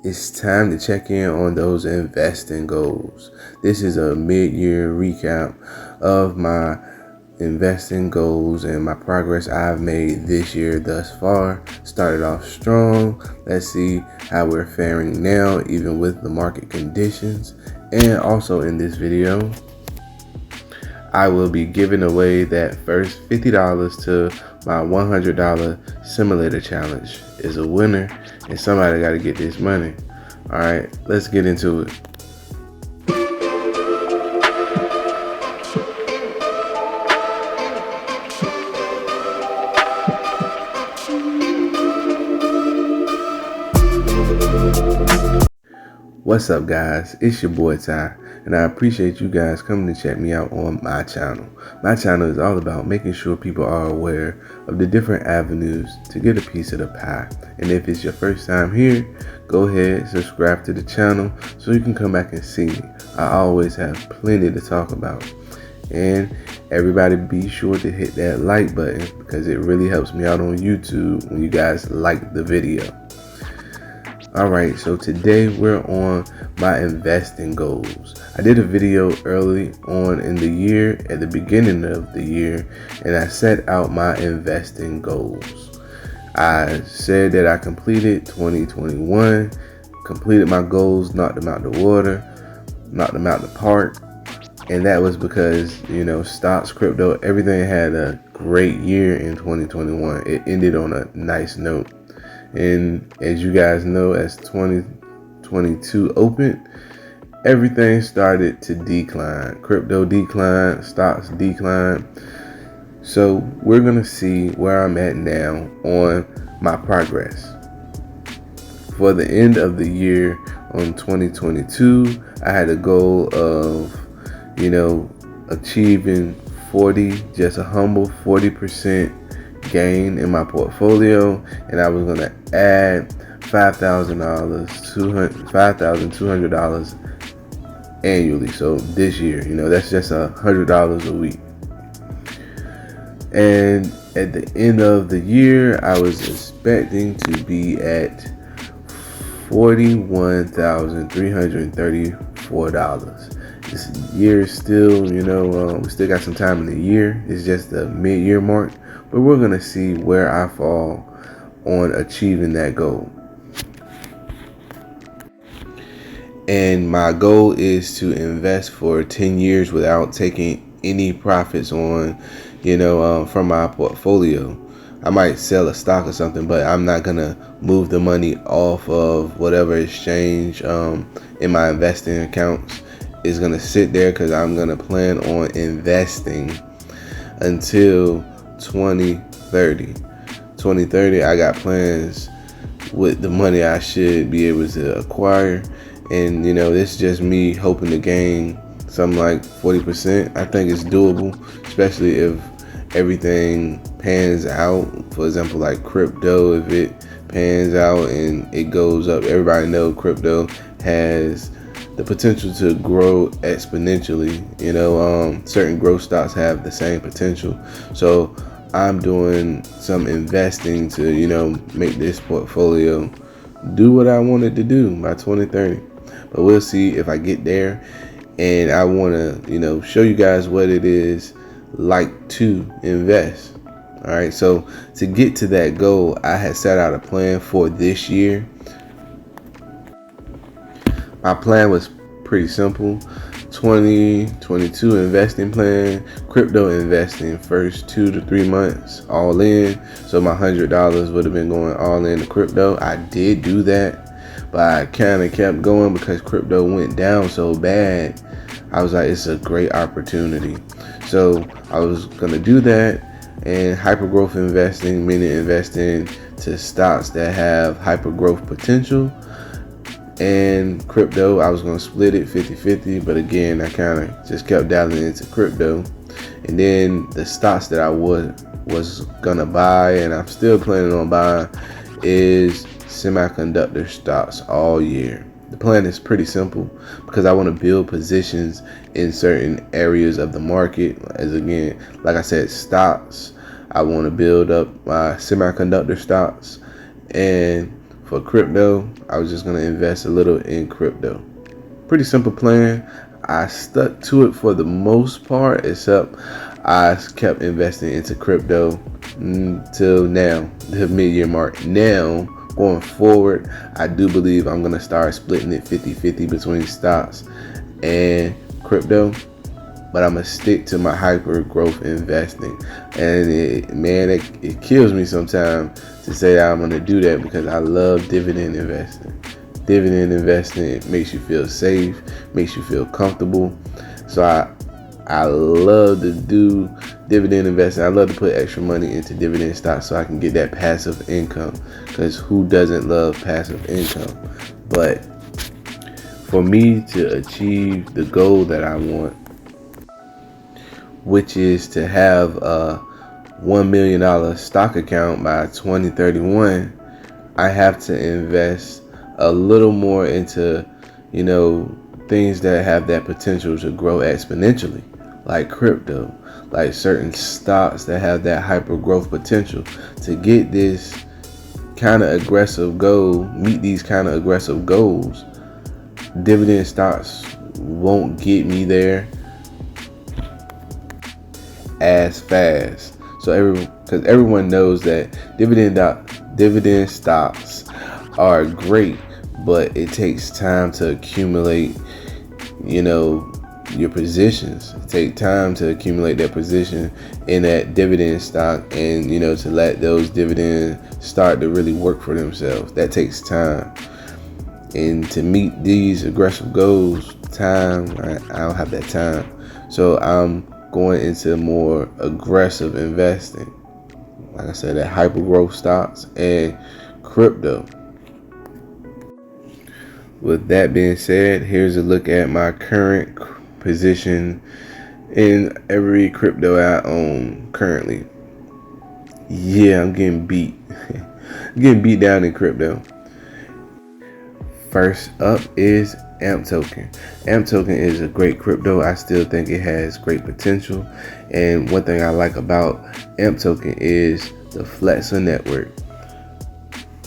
It's time to check in on those investing goals. This is a mid-year recap of my investing goals and my progress I've made this year thus far. Started off strong. Let's see how we're faring now, even with the market conditions. And also in this video, I will be giving away that first $50 to my $100 simulator challenge. Is a winner, and somebody got to get this money. All right, let's get into it. What's up, guys? It's your boy Ty, and I appreciate you guys coming to check me out on my channel. My channel is all about making sure people are aware of the different avenues to get a piece of the pie. And if it's your first time here, go ahead, subscribe to the channel so you can come back and see me. I always have plenty to talk about. And everybody be sure to hit that like button because it really helps me out on YouTube when you guys like the video. Alright, so today we're on my investing goals. I did a video early on in the year, at the beginning of the year, and I set out my investing goals. I said that I completed 2021, completed my goals, knocked them out the water, knocked them out the park, and that was because, stocks, crypto, everything had a great year in 2021. It ended on a nice note. And as you guys know, as 2022 opened, everything started to decline. Crypto declined, stocks declined. So we're going to see where I'm at now on my progress. For the end of the year on 2022, I had a goal of, achieving 40, just a humble 40% gain in my portfolio, and I was going to add $5,200 annually. So this year, that's just $100 a week. And at the end of the year, I was expecting to be at $41,334. This year is still, we still got some time in the year. It's just the mid-year mark. But we're going to see where I fall on achieving that goal. And my goal is to invest for 10 years without taking any profits on, from my portfolio. I might sell a stock or something, but I'm not going to move the money off of whatever exchange in my investing accounts. Is going to sit there because I'm going to plan on investing until 2030. I got plans with the money I should be able to acquire, and this is just me hoping to gain something like 40%. I think it's doable, especially if everything pans out. For example, like crypto, if it pans out and it goes up, everybody knows crypto has the potential to grow exponentially. Certain growth stocks have the same potential. So I'm doing some investing to, make this portfolio do what I wanted to do by 2030. But we'll see if I get there. And I want to, show you guys what it is like to invest. All right. So to get to that goal, I had set out a plan for this year. My plan was pretty simple. 2022 investing plan, crypto investing first 2 to 3 months all in. So my $100 would have been going all in to crypto. I did do that, but I kind of kept going because crypto went down so bad. I was like, it's a great opportunity. So I was going to do that. And hyper growth investing, meaning investing to stocks that have hyper growth potential. And crypto, I was going to split it 50-50, but again, I kind of just kept dabbling into crypto. And then the stocks that I was going to buy, and I'm still planning on buying, is semiconductor stocks all year. The plan is pretty simple because I want to build positions in certain areas of the market. As again, like I said, stocks, I want to build up my semiconductor stocks. And for crypto, I was just going to invest a little in crypto. Pretty simple plan. I stuck to it for the most part, except I kept investing into crypto till now, the mid-year mark. Now, going forward, I do believe I'm going to start splitting it 50-50 between stocks and crypto. But I'm going to stick to my hyper growth investing. And it kills me sometimes to say that I'm going to do that, because I love dividend investing. Dividend investing makes you feel safe, makes you feel comfortable. So I love to do dividend investing. I love to put extra money into dividend stocks so I can get that passive income, because who doesn't love passive income? But for me to achieve the goal that I want, which is to have a $1 million stock account by 2031, I have to invest a little more into, things that have that potential to grow exponentially, like crypto, like certain stocks that have that hyper growth potential. To get this kind of aggressive goal, meet these kind of aggressive goals, dividend stocks won't get me there as fast. So because everyone knows that dividend stocks are great, but it takes time to accumulate, your positions. It takes time to accumulate that position in that dividend stock, and to let those dividends start to really work for themselves. That takes time. And to meet these aggressive goals, I don't have that time. So I'm going into more aggressive investing. Like I said, that hyper growth stocks and crypto. With that being said, here's a look at my current position in every crypto I own currently. Yeah, I'm getting beat. I'm getting beat down in crypto. First up is AMP token. AMP token is a great crypto. I still think it has great potential. And one thing I like about AMP token is the Flexa network.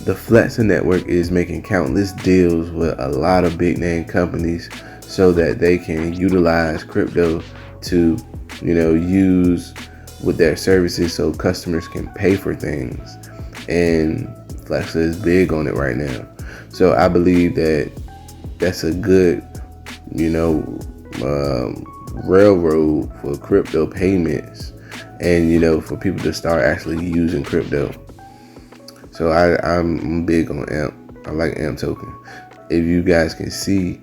The Flexa network is making countless deals with a lot of big name companies so that they can utilize crypto to, use with their services so customers can pay for things. And Flexa is big on it right now. So I believe that that's a good, railroad for crypto payments, and, for people to start actually using crypto. So I'm big on AMP. I like AMP token. If you guys can see,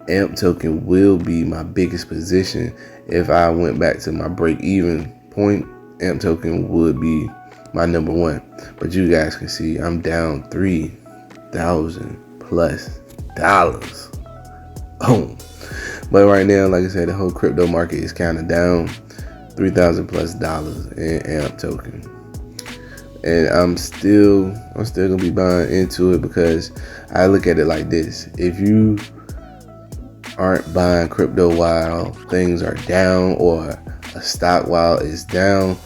AMP token will be my biggest position. If I went back to my break-even point, AMP token would be my number one. But you guys can see I'm down $3,000+ Oh, but right now, like I said, the whole crypto market is kind of down $3,000+ in AMP token. And I'm still gonna be buying into it, because I look at it like this: if you aren't buying crypto while things are down, or a stock while it's down,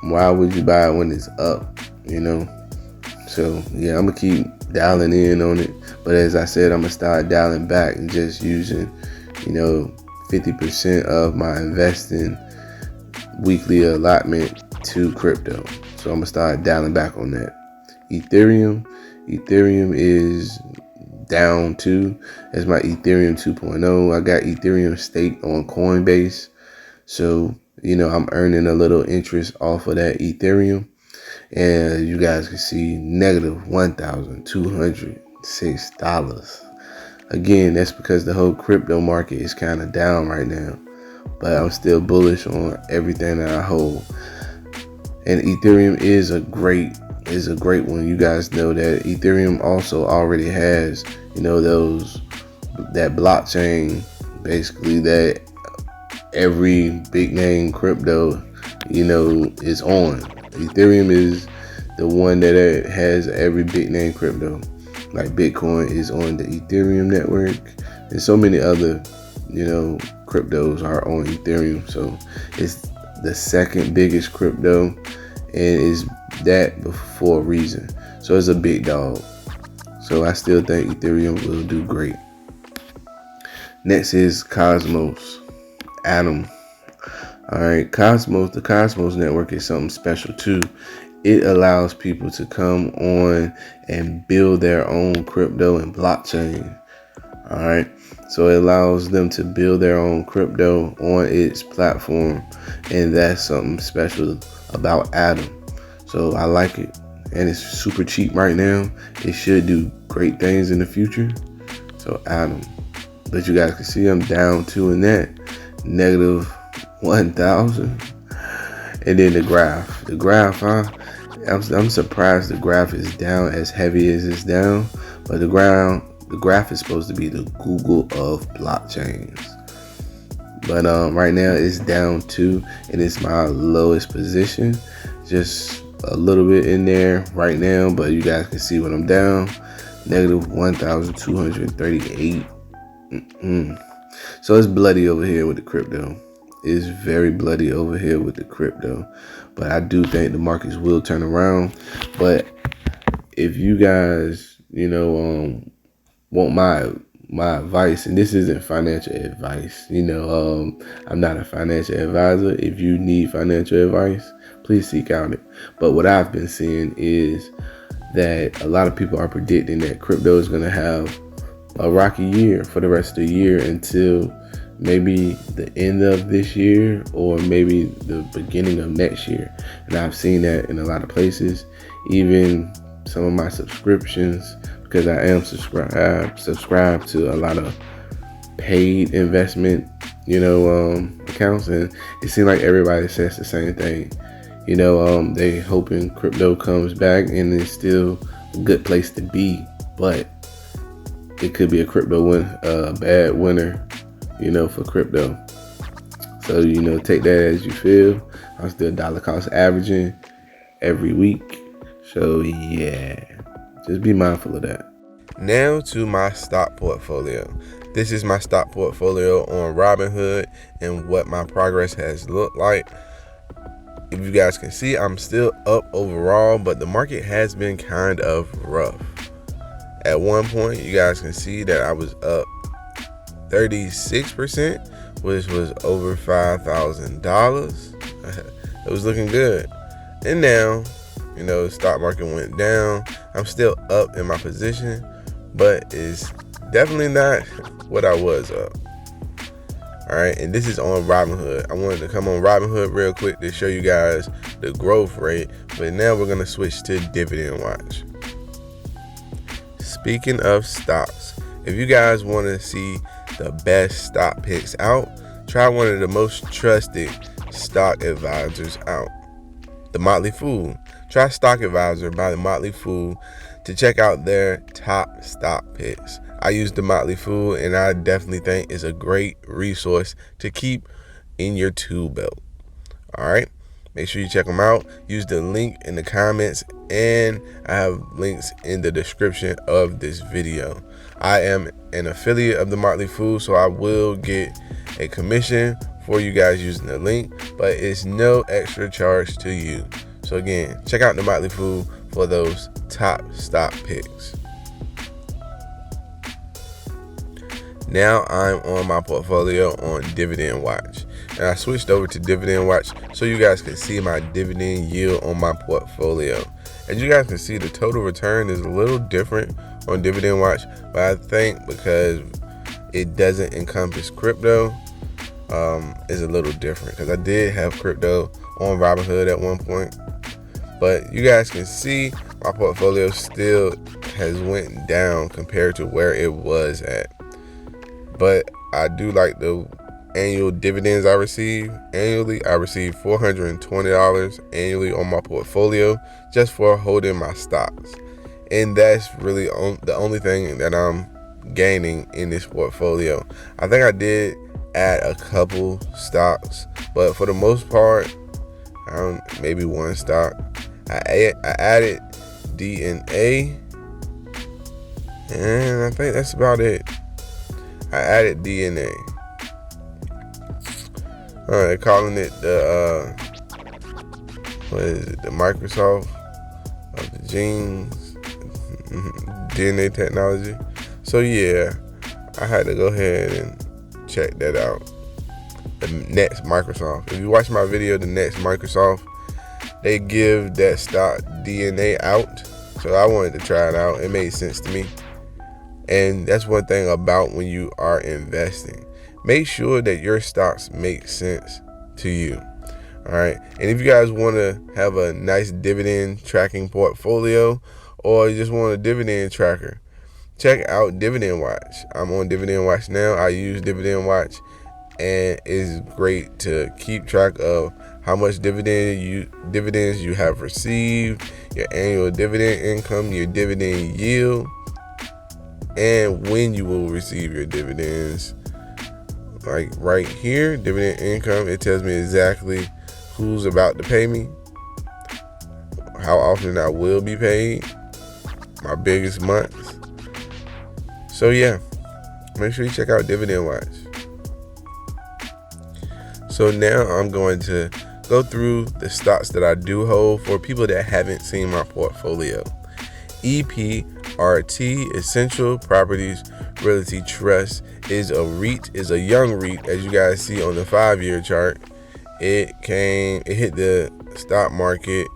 why would you buy it when it's up? So yeah, I'm gonna keep dialing in on it. But as I said, I'm gonna start dialing back and just using, 50% of my investing weekly allotment to crypto. So I'm gonna start dialing back on that. Ethereum is down too. That's my Ethereum 2.0. I got Ethereum staked on Coinbase, so I'm earning a little interest off of that Ethereum. And you guys can see negative $1,206. Again, that's because the whole crypto market is kind of down right now, but I'm still bullish on everything that I hold. And Ethereum is a great one. You guys know that Ethereum also already has, that blockchain, basically, that every big name crypto, is on. Ethereum is the one that has every big name crypto. Like Bitcoin is on the Ethereum network, and so many other, cryptos are on Ethereum. So it's the second biggest crypto, and is that for a reason. So it's a big dog. So I still think Ethereum will do great. Next is Cosmos. Atom. All right, the Cosmos network is something special too. It allows people to come on and build their own crypto and blockchain. All right, so it allows them to build their own crypto on its platform, and that's something special about Atom. So I like it, and it's super cheap right now. It should do great things in the future. So Atom, but you guys can see I'm down 2 in that, negative 1,000. And then the graph, I'm surprised the graph is down as heavy as it's down, but the graph is supposed to be the Google of blockchains. But right now it's down 2, and it's my lowest position, just a little bit in there right now, but you guys can see what I'm down, negative 1,238. So it's bloody over here with the crypto. It's very bloody over here with the crypto, but I do think the markets will turn around. But if you guys, want my advice, and this isn't financial advice, I'm not a financial advisor. If you need financial advice, please seek out it. But what I've been seeing is that a lot of people are predicting that crypto is going to have a rocky year for the rest of the year until maybe the end of this year or maybe the beginning of next year. And I've seen that in a lot of places, even some of my subscriptions, because I am subscribed to a lot of paid investment, accounts, and it seems like everybody says the same thing. They hoping crypto comes back, and it's still a good place to be, but it could be a bad winter, for crypto. So, take that as you feel. I'm still dollar cost averaging every week. So, yeah, just be mindful of that. Now to my stock portfolio. This is my stock portfolio on Robinhood and what my progress has looked like. If you guys can see, I'm still up overall, but the market has been kind of rough. At one point, you guys can see that I was up 36%, which was over $5,000. It was looking good. And now, the stock market went down. I'm still up in my position, but it's definitely not what I was up. All right, and this is on Robinhood. I wanted to come on Robinhood real quick to show you guys the growth rate, but now we're going to switch to Dividend Watch. Speaking of stocks, if you guys want to see the best stock picks out, try one of the most trusted stock advisors out, the Motley Fool. Try Stock Advisor by the Motley Fool to check out their top stock picks. I use the Motley Fool, and I definitely think it's a great resource to keep in your tool belt. All right, make sure you check them out. Use the link in the comments, and I have links in the description of this video. I am an affiliate of the Motley Fool, so I will get a commission for you guys using the link, but it's no extra charge to you. So again, check out the Motley Fool for those top stock picks. Now I'm on my portfolio on Dividend Watch, and I switched over to Dividend Watch so you guys can see my dividend yield on my portfolio. As you guys can see, the total return is a little different on Dividend Watch, but I think because it doesn't encompass crypto, is a little different, because I did have crypto on Robinhood at one point. But you guys can see my portfolio still has went down compared to where it was at. But I do like the annual dividends I receive. Annually, I receive $420 annually on my portfolio just for holding my stocks. And that's really the only thing that I'm gaining in this portfolio. I think I did add a couple stocks, but for the most part, maybe one stock. I added DNA, and I think that's about it. I added DNA. They're calling it the what is it? The Microsoft of the jeans. DNA technology. So yeah, I had to go ahead and check that out. The next Microsoft. If you watch my video, the next Microsoft, they give that stock DNA out. So I wanted to try it out. It made sense to me. And that's one thing about when you are investing. Make sure that your stocks make sense to you. All right. And if you guys want to have a nice dividend tracking portfolio, or you just want a dividend tracker, check out Dividend Watch. I'm on Dividend Watch now. I use Dividend Watch, and it's great to keep track of how much dividends you have received, your annual dividend income, your dividend yield, and when you will receive your dividends. Like right here, dividend income, it tells me exactly who's about to pay me, how often I will be paid, my biggest months. So yeah, make sure you check out Dividend Watch. So now I'm going to go through the stocks that I do hold for people that haven't seen my portfolio. EPRT, Essential Properties Realty Trust, is a REIT, is a young REIT, as you guys see on the 5-year chart. It hit the stock market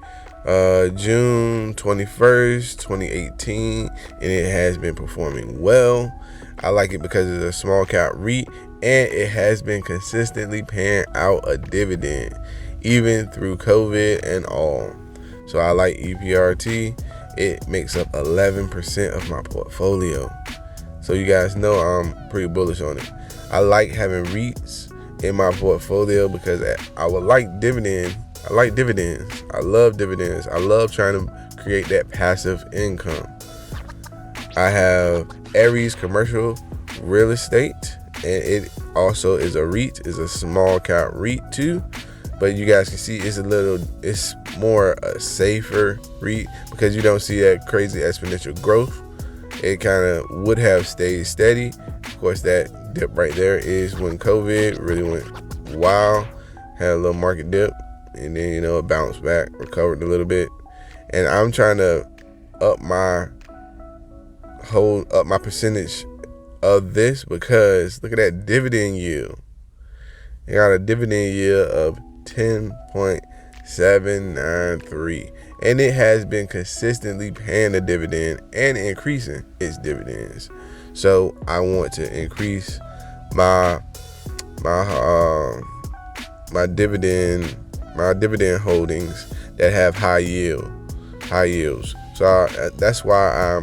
June 21st, 2018, and it has been performing well. I like it because it's a small cap REIT, and it has been consistently paying out a dividend, even through COVID and all. So I like EPRT. It makes up 11% of my portfolio. So you guys know I'm pretty bullish on it. I like having REITs in my portfolio because I would like dividends. I like dividends. I love dividends. I love trying to create that passive income. I have Aries Commercial Real Estate, and it also is a REIT, is a small cap REIT too. But you guys can see it's more a safer REIT because you don't see that crazy exponential growth. It kind of would have stayed steady. Of course, that dip right there is when COVID really went wild, had a little market dip, and then it bounced back, recovered a little bit. And I'm trying to up my percentage of this because look at that dividend yield. It got a dividend yield of 10.793, and it has been consistently paying a dividend and increasing its dividends. So I want to increase my dividend holdings that have high yields. So that's why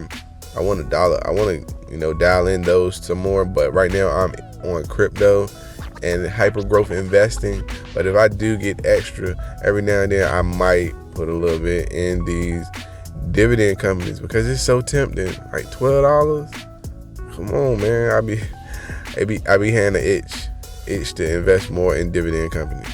I want to dial in those some more. But right now I'm on crypto and hyper growth investing. But if I do get extra every now and then, I might put a little bit in these dividend companies because it's so tempting. Like $12. Come on, man. I be having an itch to invest more in dividend companies.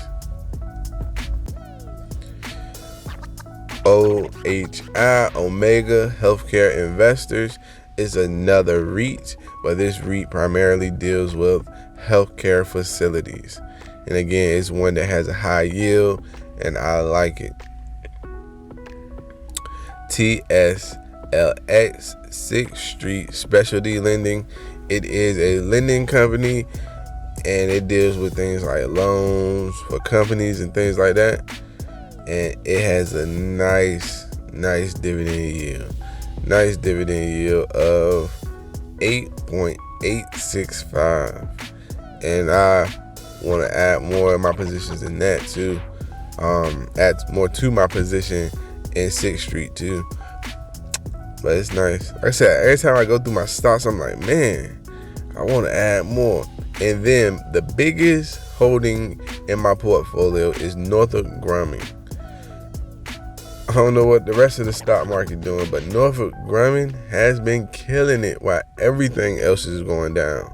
OHI, Omega Healthcare Investors, is another REIT, but this REIT primarily deals with healthcare facilities. And again, it's one that has a high yield, and I like it. TSLX, 6th Street Specialty Lending. It is a lending company, and it deals with things like loans for companies and things like that. And it has a nice dividend yield. Nice dividend yield of 8.865. And I want to add more of my positions in that too. Add more to my position in 6th Street too. But it's nice. Like I said, every time I go through my stocks, I'm like, man, I want to add more. And then the biggest holding in my portfolio is Northrop Grumman. I don't know what the rest of the stock market doing, but Northrop Grumman has been killing it while everything else is going down.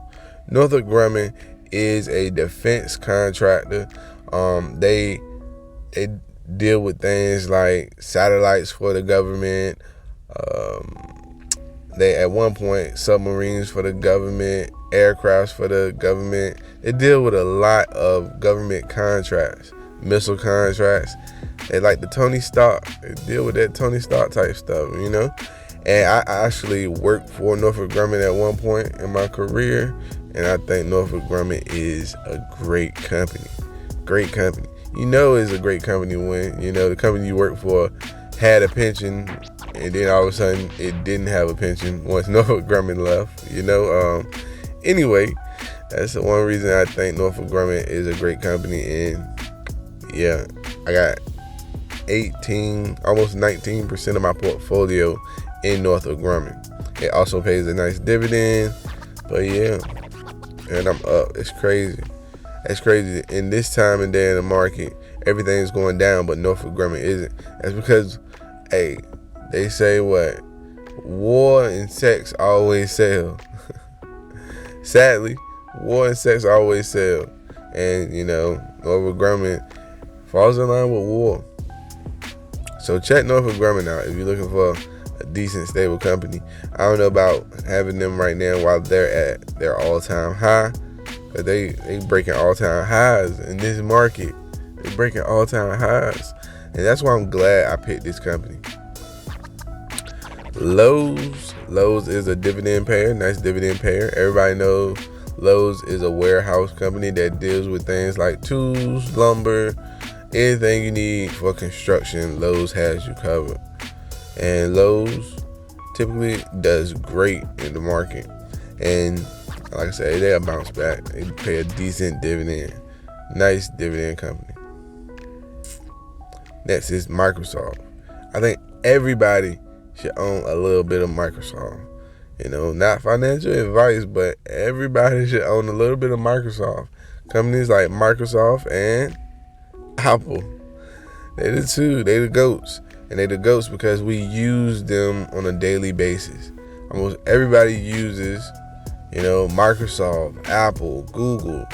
Northrop Grumman is a defense contractor. They deal with things like satellites for the government. They at one point submarines for the government, aircrafts for the government. They deal with a lot of government contracts, missile contracts. They like the Tony Stark. They deal with that Tony Stark type stuff, And I actually worked for Northrop Grumman at one point in my career, and I think Northrop Grumman is a great company. Great company. It's a great company when, the company you work for had a pension, and then all of a sudden it didn't have a pension once Northrop Grumman left. Anyway, that's the one reason I think Northrop Grumman is a great company. And yeah, I got 18, almost 19% of my portfolio in Northrop Grumman. It also pays a nice dividend, but yeah, and I'm up. It's crazy. It's crazy. In this time and day in the market, everything is going down, but Northrop Grumman isn't. That's because, hey, they say what? War and sex always sell. Sadly, war and sex always sell. And, Northrop Grumman falls in line with war. So check Northrop Grumman out if you're looking for a decent, stable company. I don't know about having them right now while they're at their all-time high. But they breaking all-time highs in this market. They breaking all-time highs. And that's why I'm glad I picked this company. Lowe's is a dividend payer, nice dividend payer. Everybody knows Lowe's is a warehouse company that deals with things like tools, lumber, anything you need for construction. Lowe's has you covered. And Lowe's typically does great in the market. And like I said, they'll bounce back. They pay a decent dividend. Nice dividend company. Next is Microsoft. I think everybody should own a little bit of Microsoft. Not financial advice, but everybody should own a little bit of Microsoft. Companies like Microsoft and Apple. They the two. They the GOATs. And they the GOATs because we use them on a daily basis. Almost everybody uses Microsoft, Apple, Google.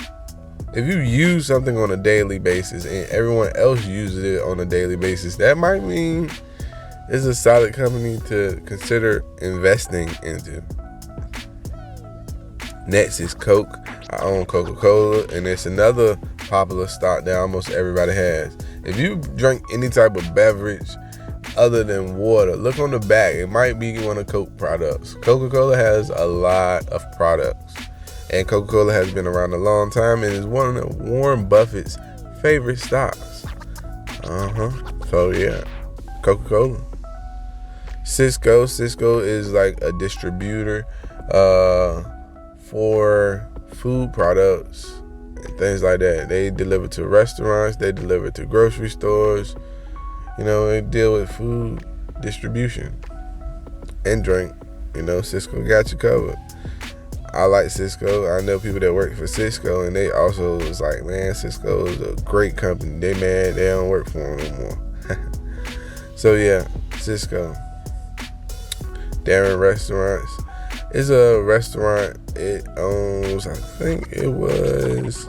If you use something on a daily basis and everyone else uses it on a daily basis, that might mean it's a solid company to consider investing into. Next is Coke. I own Coca-Cola, and it's another popular stock that almost everybody has. If you drink any type of beverage other than water, look on the back. It might be one of Coke products. Coca-Cola has a lot of products, and Coca-Cola has been around a long time and is one of Warren Buffett's favorite stocks. So yeah, Coca-Cola. Cisco is like a distributor for food products and things like that. They deliver to restaurants, they deliver to grocery stores. They deal with food distribution and drink. Cisco got you covered. I like Cisco. I know people that work for Cisco, and they also was like, man, Cisco is a great company. They mad they don't work for them no more. So yeah, Cisco. Darren Restaurants is a restaurant. It owns, I think it was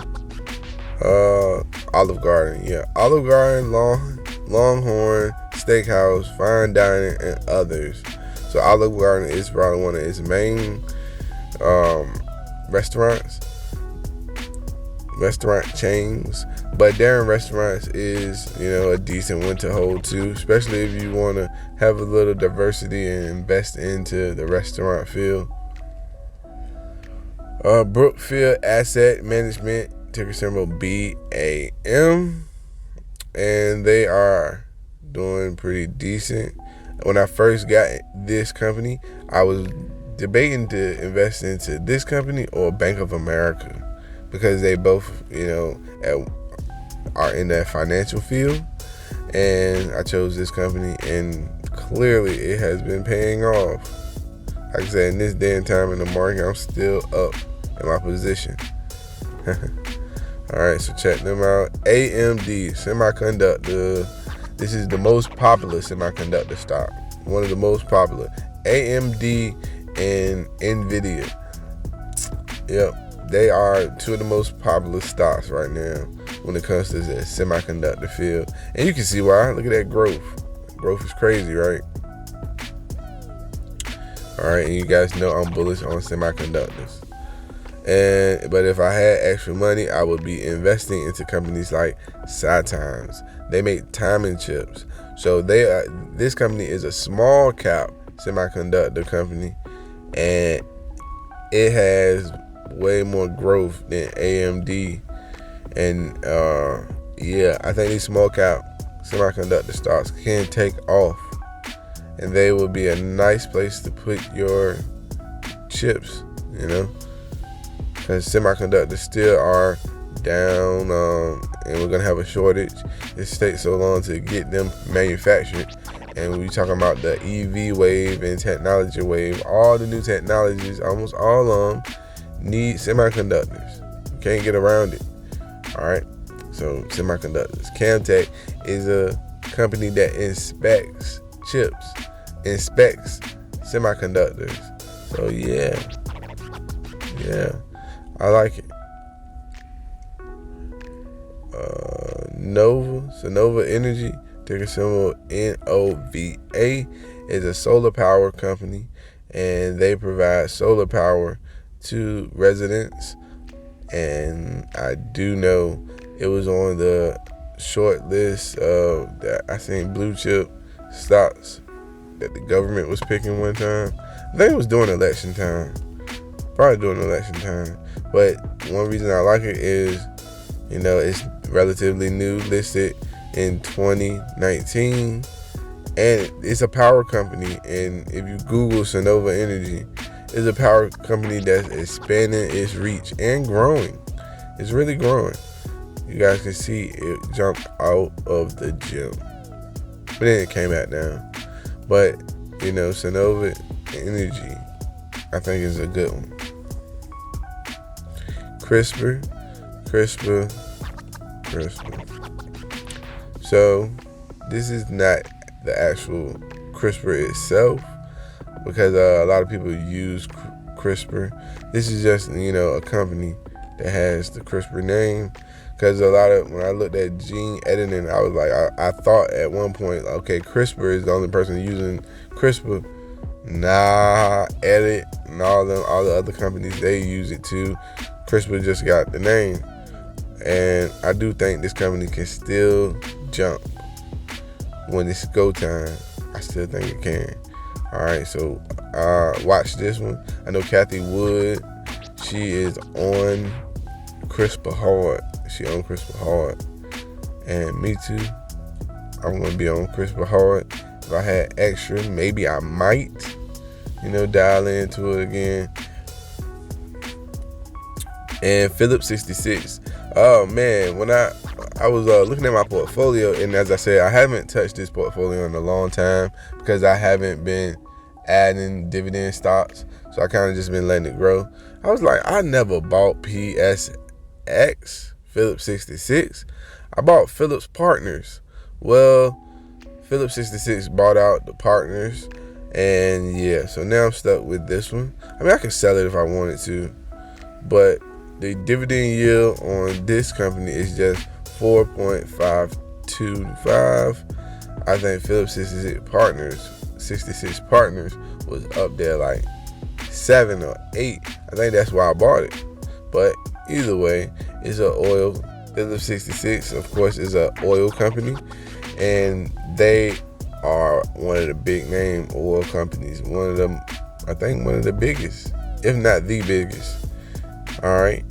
Olive Garden. Yeah, Olive Garden, Longhorn Steakhouse, Fine Dining, and others. So Olive Garden is probably one of its main restaurant chains. But Darren Restaurants is, a decent one to hold too, especially if you want to have a little diversity and invest into the restaurant field. Brookfield Asset Management, ticker symbol BAM, and they are doing pretty decent. When I first got this company, I was debating to invest into this company or Bank of America because they both, are in that financial field, and I chose this company, and clearly it has been paying off. Like I said, in this day and time in the market, I'm still up in my position. Alright, so check them out. AMD Semiconductor. This is the most popular semiconductor stock. One of the most popular. AMD and NVIDIA. Yep, they are two of the most popular stocks right now when it comes to the semiconductor field. And you can see why. Look at that growth. Growth is crazy, right? Alright, and you guys know I'm bullish on semiconductors. But if I had extra money, I would be investing into companies like SiTimes. They make timing chips. So this company is a small cap semiconductor company, and it has way more growth than AMD. And I think these small cap semiconductor stocks can take off, and they will be a nice place to put your chips, because semiconductors still are down, and we're gonna have a shortage. It takes so long to get them manufactured, and we talking about the EV wave and technology wave. All the new technologies, almost all of them, need semiconductors. You can't get around it. All right, so semiconductors. Camtek is a company that inspects chips, inspects semiconductors. So yeah, I like it. Sonova Energy, ticker symbol NOVA, is a solar power company, and they provide solar power to residents. And I do know it was on the short list of that I seen blue chip stocks that the government was picking one time. I think it was during election time. Probably during election time. But one reason I like it is, it's relatively new, listed in 2019, and it's a power company. And if you Google Sonova Energy, it's a power company that's expanding its reach and growing. It's really growing. You guys can see it jump out of the gym, but then it came back down. But Sonova Energy, I think, is a good one. CRISPR. So this is not the actual CRISPR itself, because a lot of people use CRISPR. This is just a company that has the CRISPR name. Because when I looked at gene editing, I was like, I thought at one point, okay, CRISPR is the only person using CRISPR. Nah, Edit and all the other companies, they use it too. CRISPR just got the name. And I do think this company can still jump when it's go time. I still think it can. All right, so watch this one. I know Kathy Wood, she is on CRISPR hard. She on CRISPR hard. And me too. I'm going to be on CRISPR hard. If I had extra, maybe I might, dial into it again. And Phillips 66. Oh man, when I was looking at my portfolio, and as I said, I haven't touched this portfolio in a long time because I haven't been adding dividend stocks. So I kind of just been letting it grow. I was like, I never bought PSX, Phillips 66. I bought Phillips Partners. Well, Phillips 66 bought out the partners. And yeah, so now I'm stuck with this one. I mean, I could sell it if I wanted to. But the dividend yield on this company is just 4.525. I think Phillips 66 Partners was up there like 7 or 8. I think that's why I bought it. But either way, it's an oil. Phillips 66, of course, is an oil company, and they are one of the big name oil companies. One of them, I think, one of the biggest, if not the biggest. All right.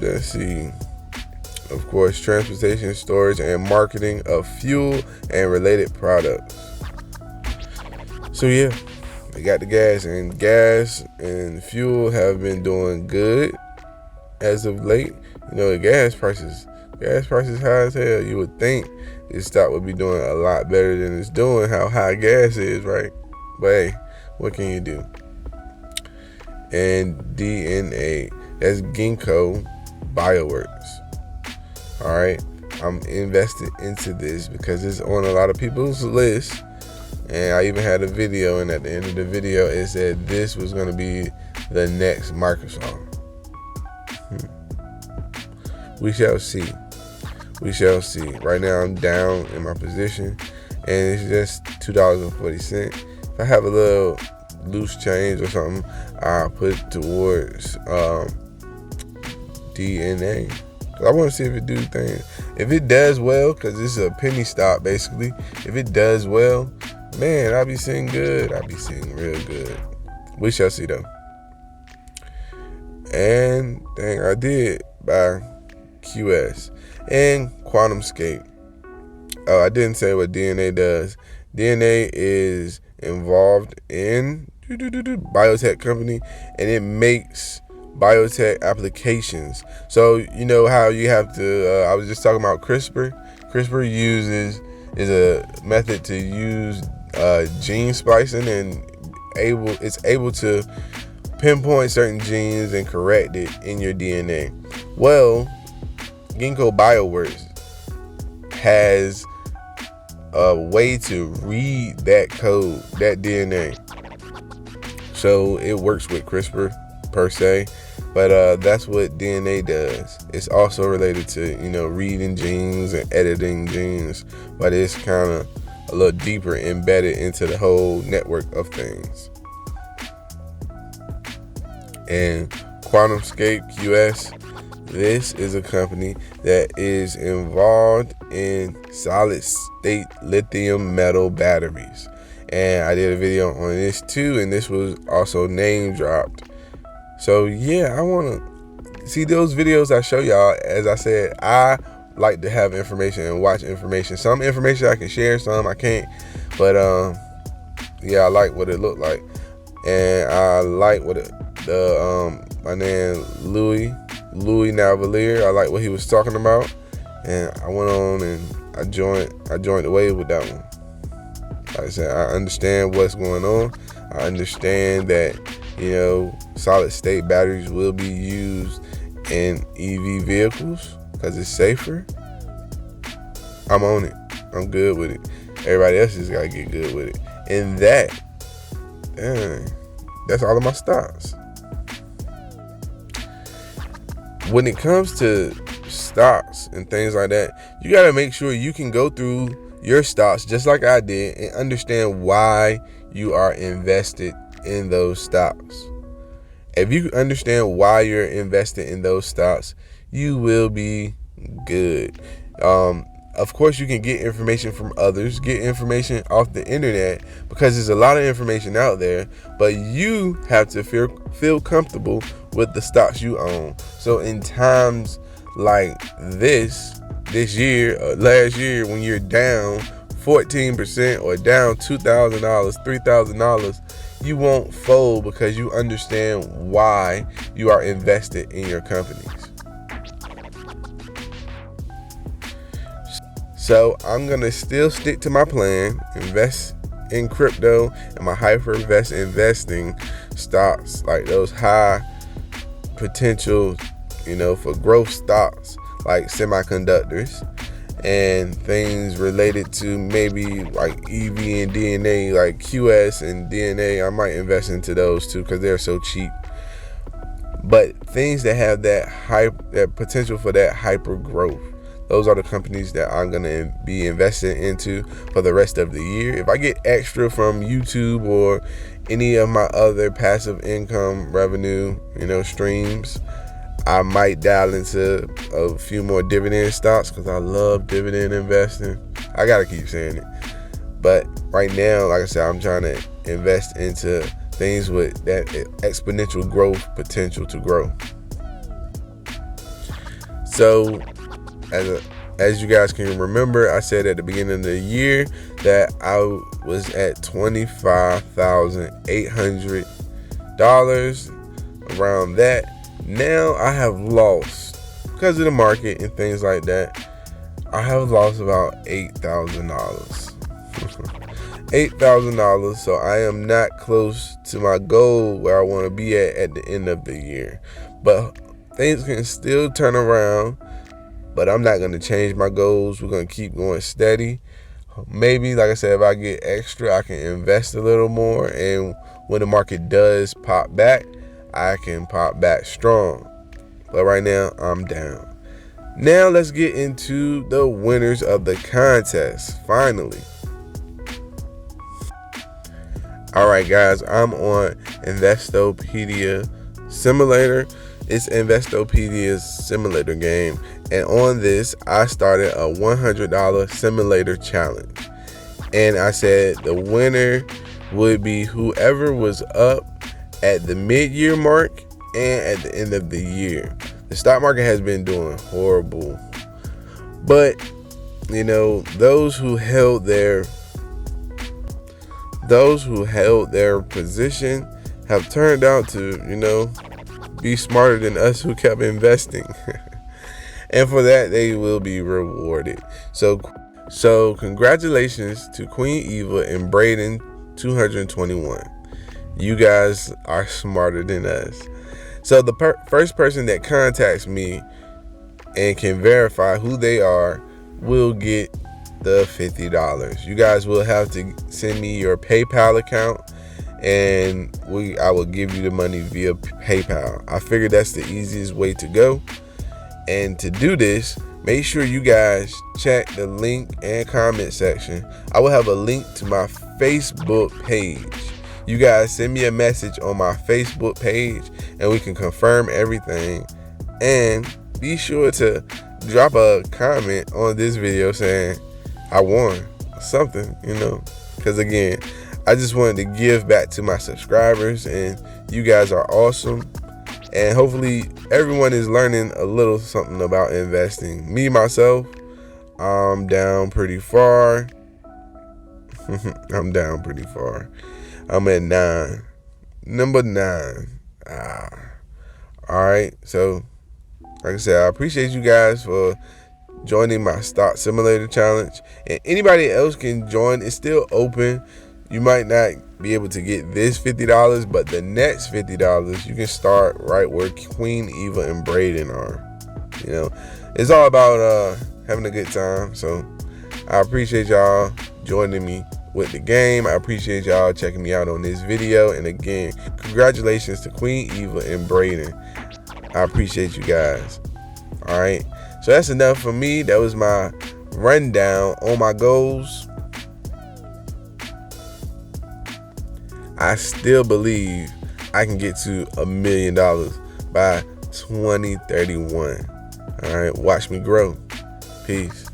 Let's see. Of course, transportation, storage, and marketing of fuel and related products. So yeah, they got the gas and fuel have been doing good as of late. The gas prices high as hell. You would think this stock would be doing a lot better than it's doing, how high gas is, right? But hey, what can you do? And DNA, that's Ginkgo Bioworks. All right, I'm invested into this because it's on a lot of people's list, and I even had a video, and at the end of the video it said this was going to be the next Microsoft. We shall see. Right now I'm down in my position, and it's just $2.40. If I have a little loose change or something, I'll put it towards DNA. I want to see if it do things. If it does well, because this is a penny stock basically. If it does well, Man, I be seeing good. I be seeing real good. We shall see though. And dang, I did buy QS and QuantumScape. Oh, I didn't say what DNA does. DNA is involved in biotech company, and it makes biotech applications. So you know how you have to. I was just talking about CRISPR. CRISPR is a method to use gene splicing, and it's able to pinpoint certain genes and correct it in your DNA. Well, Ginkgo Bioworks has a way to read that code, that DNA. So it works with CRISPR per se, but that's what DNA does. It's also related to, reading genes and editing genes, but it's kind of a little deeper embedded into the whole network of things. And QuantumScape QS, this is a company that is involved in solid state lithium metal batteries. And I did a video on this too, and this was also name dropped. So yeah, I want to see those videos I show y'all. As I said, I like to have information and watch information. Some information I can share, some I can't. But yeah, I like what it looked like. And I like what my man Louis Navalier, I like what he was talking about, and I went on and I joined the wave with that one. Like I said, I understand what's going on. I understand that solid state batteries will be used in EV vehicles because it's safer. I'm on it. I'm good with it. Everybody else just gotta get good with it. And that's all of my stocks. When it comes to stocks and things like that, you got to make sure you can go through your stocks just like I did and understand why you are invested in those stocks. If you understand why you're invested in those stocks, you will be good. Of course, you can get information from others, get information off the internet, because there's a lot of information out there, but you have to feel comfortable with the stocks you own. So in times like this year, last year, when you're down 14% or down $2,000, $3,000, you won't fold because you understand why you are invested in your companies. So I'm going to still stick to my plan, invest in crypto and my hyper investing stocks, like those high potential, for growth stocks like semiconductors and things related to maybe like EV and DNA, like QS and DNA. I might invest into those too because they're so cheap. But things that have that potential for that hyper growth, those are the companies that I'm going to be investing into for the rest of the year. If I get extra from YouTube or any of my other passive income revenue, streams, I might dial into a few more dividend stocks because I love dividend investing. I got to keep saying it. But right now, like I said, I'm trying to invest into things with that exponential growth potential to grow. So, as you guys can remember, I said at the beginning of the year that I was at $25,800, around that. Now I have lost, because of the market and things like that, I have lost about $8,000. $8,000, so I am not close to my goal where I want to be at the end of the year. But things can still turn around. But I'm not going to change my goals. We're going to keep going steady. Maybe, like I said, if I get extra, I can invest a little more. And when the market does pop back, I can pop back strong. But right now, I'm down. Now, let's get into the winners of the contest, finally. All right, guys, I'm on Investopedia Simulator. It's Investopedia's simulator game. And on this, I started a $100 simulator challenge. And I said the winner would be whoever was up at the mid-year mark and at the end of the year. The stock market has been doing horrible, but those who held their position have turned out to be smarter than us who kept investing. And for that, they will be rewarded. So congratulations to Queen Eva and Braden 221. You guys are smarter than us. So the first person that contacts me and can verify who they are will get the $50. You guys will have to send me your PayPal account, and I will give you the money via PayPal. I figured that's the easiest way to go. And to do this, make sure you guys check the link and comment section. I will have a link to my Facebook page. You guys send me a message on my Facebook page and we can confirm everything. And be sure to drop a comment on this video saying I won something, because again, I just wanted to give back to my subscribers, and you guys are awesome. And hopefully everyone is learning a little something about investing. Me, myself, I'm down pretty far. I'm down pretty far. I'm at 9. Number 9. All right. So, like I said, I appreciate you guys for joining my stock simulator challenge. And anybody else can join. It's still open. You might not be able to get this $50, but the next $50, you can start right where Queen Eva and Braden are. It's all about having a good time. So I appreciate y'all joining me with the game. I appreciate y'all checking me out on this video. And again, congratulations to Queen Eva and Braden. I appreciate you guys. All right. So that's enough for me. That was my rundown on my goals. I still believe I can get to $1 million by 2031. All right, watch me grow. Peace.